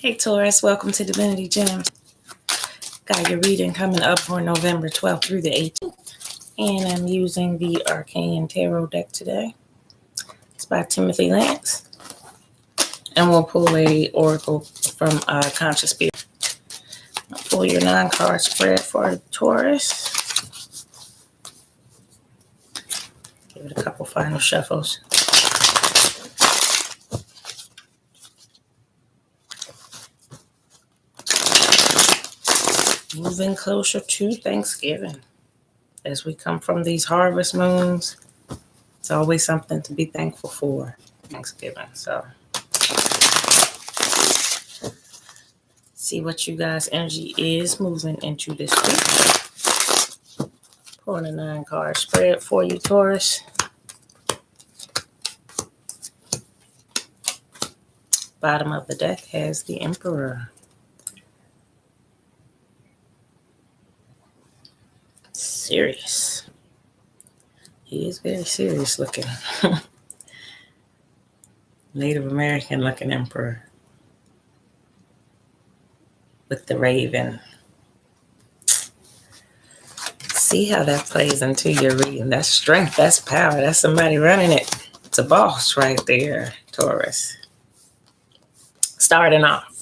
Hey Taurus, welcome to Divinity Gems. Got your reading coming up for November 12th through the 18th. And I'm using the Arcane Tarot deck today. It's by Timothy Lance. And we'll pull a oracle from Conscious Spirit. I'll pull your 9-card spread for Taurus. Give it a couple final shuffles. Moving closer to Thanksgiving. As we come from these harvest moons, it's always something to be thankful for. Thanksgiving. So, see what you guys' energy is moving into this week. Pulling a 9-card spread for you, Taurus. Bottom of the deck has the Emperor. Serious. He is very serious looking. Native American looking Emperor. With the raven. See how that plays into your reading. That's strength, that's power, that's somebody running it. It's a boss right there, Taurus. Starting off,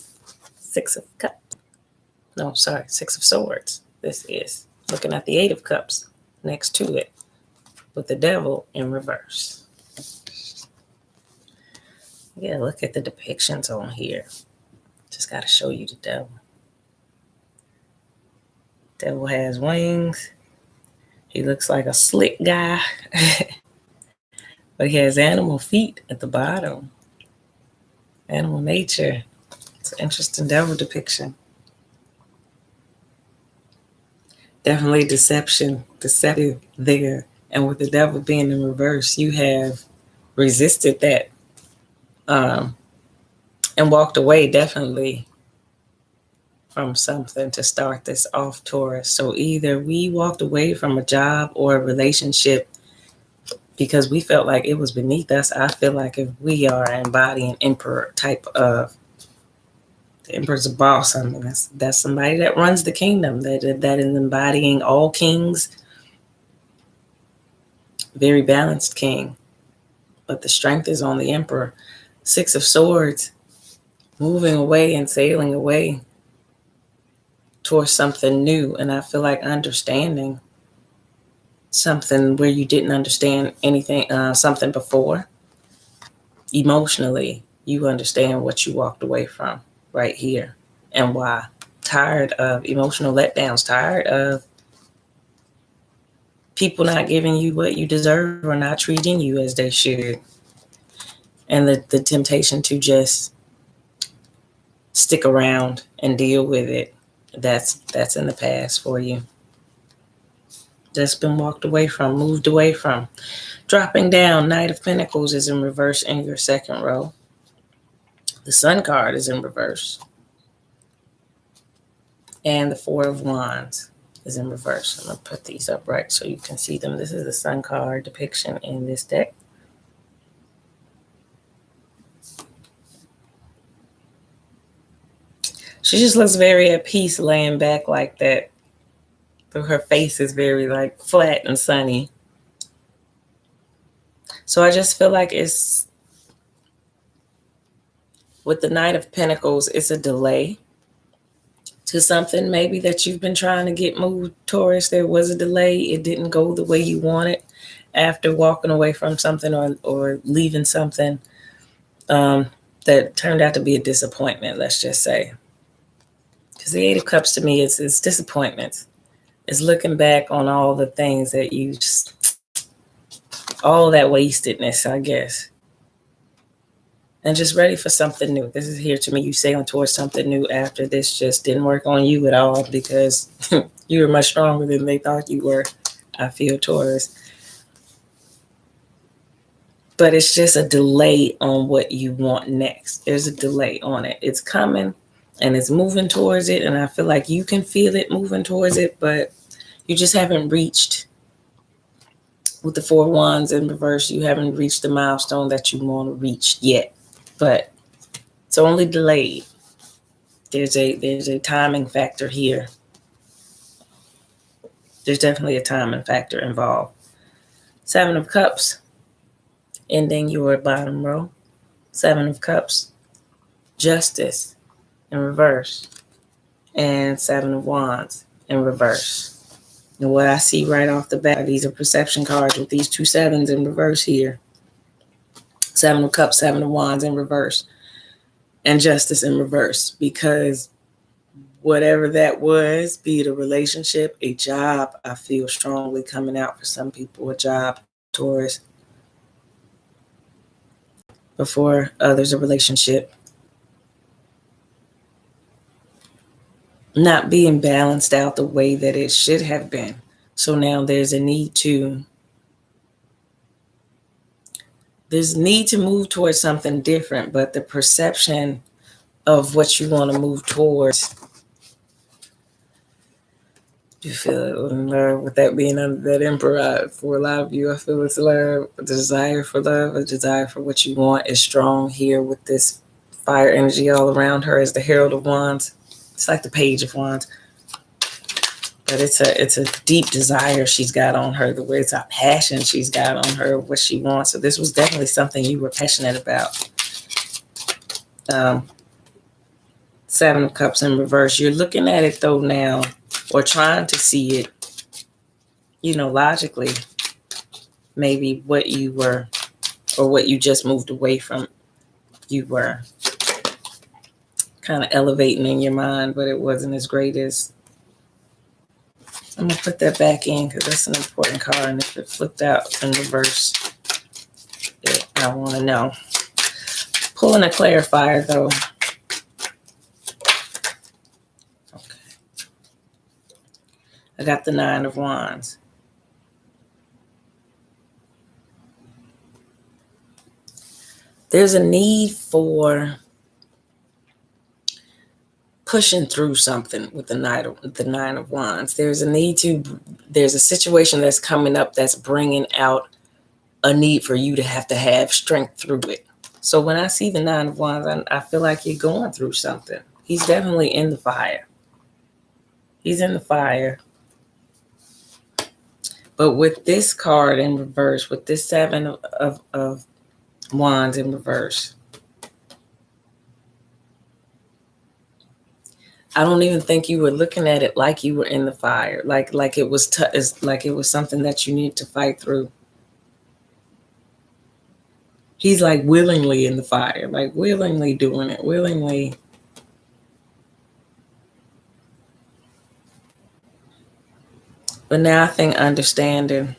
6 of Cups. No, sorry, 6 of Swords. This is looking at the 8 of Cups next to it with the Devil in reverse. Yeah, look at the depictions on here. Just got to show you the Devil. Devil has wings. He looks like a slick guy. But he has animal feet at the bottom. Animal nature. It's an interesting devil depiction. Definitely deceptive there. And with the devil being in reverse, you have resisted that and walked away definitely from something to start this off, Taurus. So either we walked away from a job or a relationship because we felt like it was beneath us. I feel like if we are embodying Emperor type of, the Emperor's a boss. I mean, that's somebody that runs the kingdom, that is embodying all kings. Very balanced king. But the strength is on the Emperor. 6 of Swords, moving away and sailing away towards something new. And I feel like understanding something where you didn't understand anything, something before. Emotionally, you understand what you walked away from right here and why. Tired of emotional letdowns, tired of people not giving you what you deserve or not treating you as they should. And the temptation to just stick around and deal with it, that's in the past for you. That's been walked away from, moved away from. Dropping down, Knight of Pentacles is in reverse in your second row. The Sun card is in reverse. And the 4 of Wands is in reverse. I'm going to put these up right so you can see them. This is the Sun card depiction in this deck. She just looks very at peace laying back like that. But her face is very like flat and sunny. So I just feel like it's, with the Knight of Pentacles, it's a delay to something maybe that you've been trying to get moved, Taurus. There was a delay. It didn't go the way you wanted after walking away from something or leaving something that turned out to be a disappointment, let's just say. Because the 8 of Cups to me is disappointments. It's looking back on all the things that you just, all that wastedness, I guess. And just ready for something new. This is here to me, you sailing towards something new after this just didn't work on you at all because you were much stronger than they thought you were, I feel, Taurus. But it's just a delay on what you want next. There's a delay on it. It's coming and it's moving towards it. And I feel like you can feel it moving towards it, but you just haven't reached, with the 4 Wands in reverse, you haven't reached the milestone that you want to reach yet. But it's only delayed. There's a timing factor here. There's definitely a timing factor involved. 7 of Cups, ending your bottom row. 7 of Cups, Justice in reverse. And 7 of Wands in reverse. And what I see right off the bat, these are perception cards with these 2 sevens in reverse here. 7 of Cups, 7 of Wands in reverse. And Justice in reverse. Because whatever that was, be it a relationship, a job, I feel strongly coming out for some people, a job, Taurus. Before others, a relationship. Not being balanced out the way that it should have been. So now there's a need to move towards something different, but the perception of what you want to move towards, you feel in love with that being under that Emperor. For a lot of you, I feel it's love, a desire for love, a desire for what you want is strong here with this fire energy all around her as the Herald of Wands. It's like the Page of Wands. But it's a deep desire she's got on her, the way it's a passion she's got on her, what she wants. So this was definitely something you were passionate about. 7 of Cups in reverse. You're looking at it though now, or trying to see it, logically, maybe what you were, or what you just moved away from, you were kind of elevating in your mind, but it wasn't as great as. I'm going to put that back in because that's an important card. And if it flipped out in reverse, I want to know. Pulling a clarifier, though. Okay. I got the 9 of Wands. There's a need for pushing through something with the 9 of Wands. There's a situation that's coming up that's bringing out a need for you to have strength through it. So when I see the 9 of Wands, I feel like you're going through something. He's definitely in the fire. He's in the fire. But with this card in reverse, with this 7 of Wands in reverse, I don't even think you were looking at it like you were in the fire, like it was like it was something that you need to fight through. He's like willingly in the fire, like willingly doing it, willingly. But now I think understanding.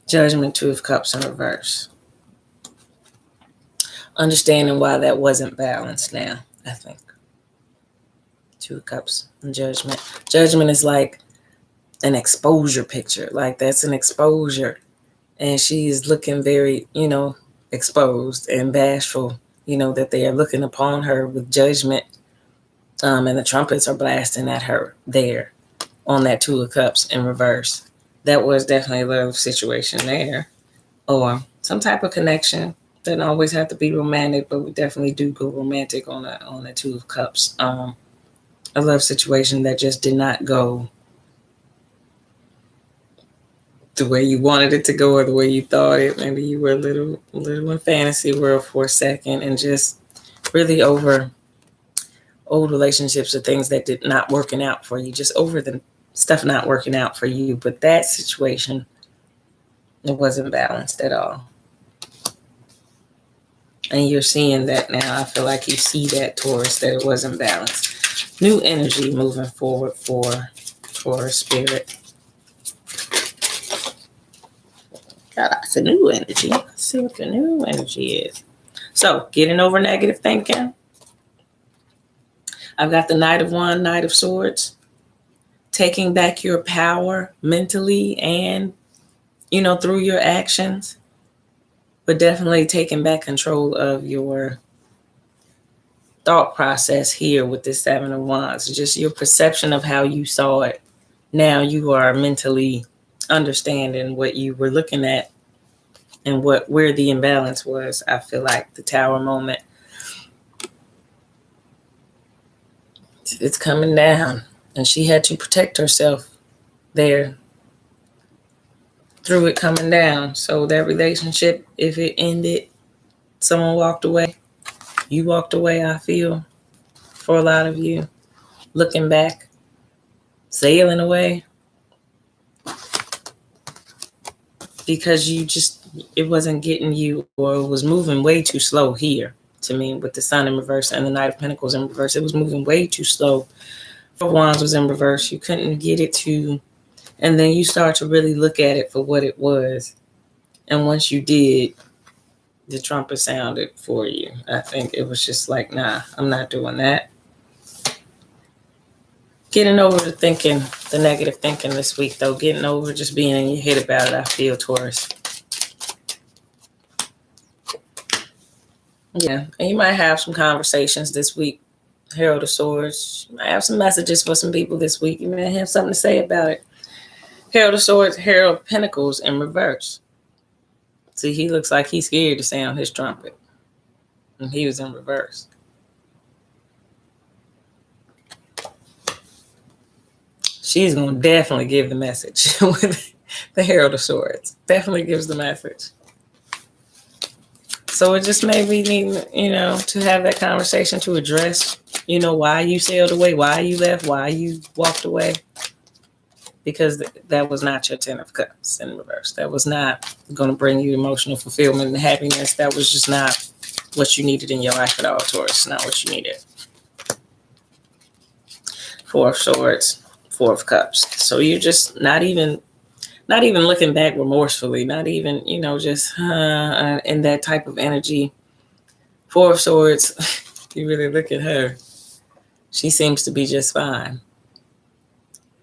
Judgment, 2 of Cups in reverse. Understanding why that wasn't balanced now, I think. 2 of Cups and Judgment. Judgment is like an exposure picture. Like that's an exposure. And she is looking very, exposed and bashful, that they are looking upon her with judgment. And the trumpets are blasting at her there on that 2 of Cups in reverse. That was definitely a love situation there. Or some type of connection. Doesn't always have to be romantic, but we definitely do go romantic on a 2 of Cups. A love situation that just did not go the way you wanted it to go or the way you thought it. Maybe you were a little in fantasy world for a second and just really over old relationships or things that did not working out for you, just over the stuff not working out for you. But that situation, it wasn't balanced at all. And you're seeing that now. I feel like you see that, Taurus, that it wasn't balanced. New energy moving forward for Taurus spirit. God, that's a new energy. Let's see what the new energy is. So, getting over negative thinking. I've got the Knight of Wands, Knight of Swords. Taking back your power mentally and, through your actions. But definitely taking back control of your thought process here with this 7 of Wands. Just your perception of how you saw it. Now you are mentally understanding what you were looking at and where the imbalance was. I feel like the Tower moment, it's coming down, and she had to protect herself there through it coming down. So that relationship, if it ended, someone walked away, you walked away, I feel, for a lot of you, looking back, sailing away, because it wasn't getting you, or it was moving way too slow here. To me, with the Sun in reverse and the Knight of Pentacles in reverse, it was moving way too slow. Four of Wands was in reverse. You couldn't get it to, and then you start to really look at it for what it was. And once you did, the trumpet sounded for you. I think it was just like, nah, I'm not doing that. Getting over the negative thinking this week, though. Getting over just being in your head about it, I feel, Taurus. Yeah, and you might have some conversations this week. Herald of Swords. You might have some messages for some people this week. You may have something to say about it. Herald of Swords, Herald of Pentacles in reverse. See, he looks like he's scared to sound his trumpet. And he was in reverse. She's going to definitely give the message with the Herald of Swords. Definitely gives the message. So it just made me need, to have that conversation to address, why you sailed away, why you left, why you walked away. Because that was not your Ten of Cups in reverse. That was not going to bring you emotional fulfillment and happiness. That was just not what you needed in your life at all, Taurus. Not what you needed. Four of Swords, Four of Cups. So you're just not even looking back remorsefully, not even, just in that type of energy. Four of Swords, you really look at her. She seems to be just fine.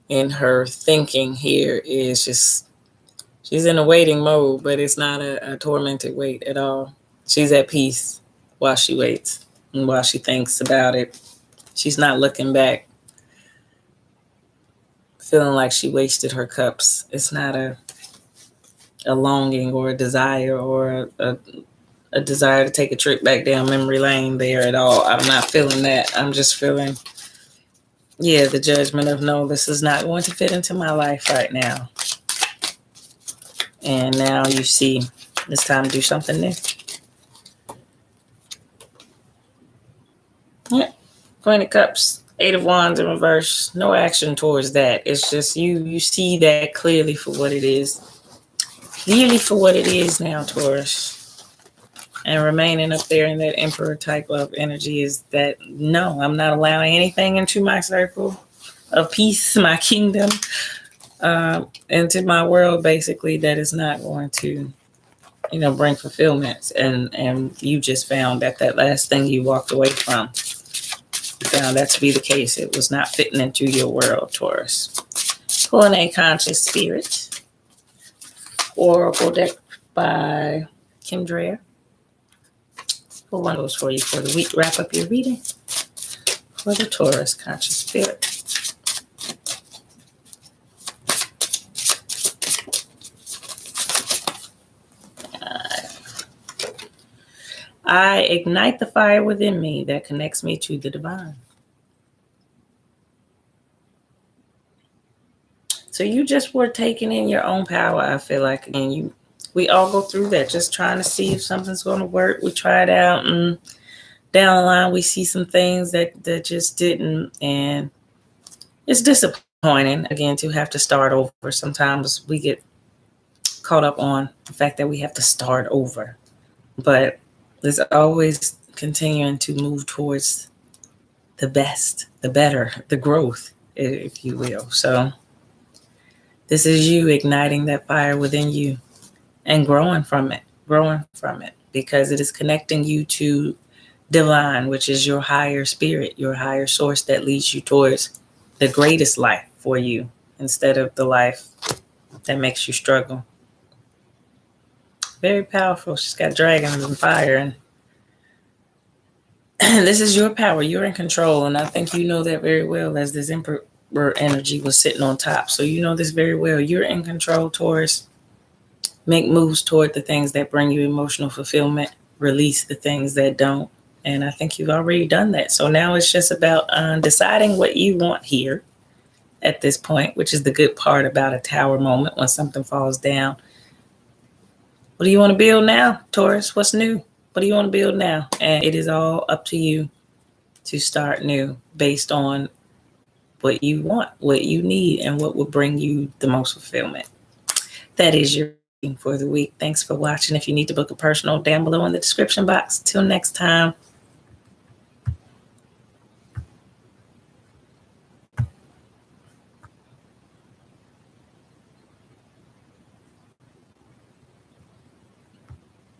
And her thinking here is just, she's in a waiting mode, but it's not a tormented wait at all. She's at peace while she waits and while she thinks about it. She's not looking back, feeling like she wasted her cups. It's not a longing or a desire or a desire to take a trip back down memory lane there at all. I'm not feeling that. I'm just feeling, the judgment of, no, this is not going to fit into my life right now. And now you see it's time to do something new. Yeah. Queen of Cups, Eight of Wands in reverse. No action towards that. It's just you see that clearly for what it is. Clearly for what it is now, Taurus. And remaining up there in that Emperor type of energy is that, no, I'm not allowing anything into my circle of peace, my kingdom, into my world, basically, that is not going to, bring fulfillment. And you just found that last thing you walked away from, you found that to be the case. It was not fitting into your world, Taurus. Pulling a Conscious Spirit. Oracle deck by Kim Dreyer. Pull one of those for you for the week. Wrap up your reading for the Taurus Conscious Spirit. I ignite the fire within me that connects me to the divine. So you just were taking in your own power, I feel like. And we all go through that, just trying to see if something's going to work. We try it out, and down the line, we see some things that just didn't. And it's disappointing, again, to have to start over. Sometimes we get caught up on the fact that we have to start over. But there's always continuing to move towards the best, the better, the growth, if you will. So this is you igniting that fire within you and growing from it, because it is connecting you to divine, which is your higher spirit, your higher source that leads you towards the greatest life for you instead of the life that makes you struggle. Very powerful. She's got dragons and fire, and this is your power. You're in control, and I think you know that very well as this energy was sitting on top. So you know this very well. You're in control, Taurus. Make moves toward the things that bring you emotional fulfillment. Release the things that don't. And I think you've already done that. So now it's just about deciding what you want here at this point, which is the good part about a tower moment when something falls down. What do you want to build now, Taurus? What's new? What do you want to build now? And it is all up to you to start new based on what you want, what you need, and what will bring you the most fulfillment. That is your reading for the week. Thanks for watching. If you need to book a personal, down below in the description box. Till next time.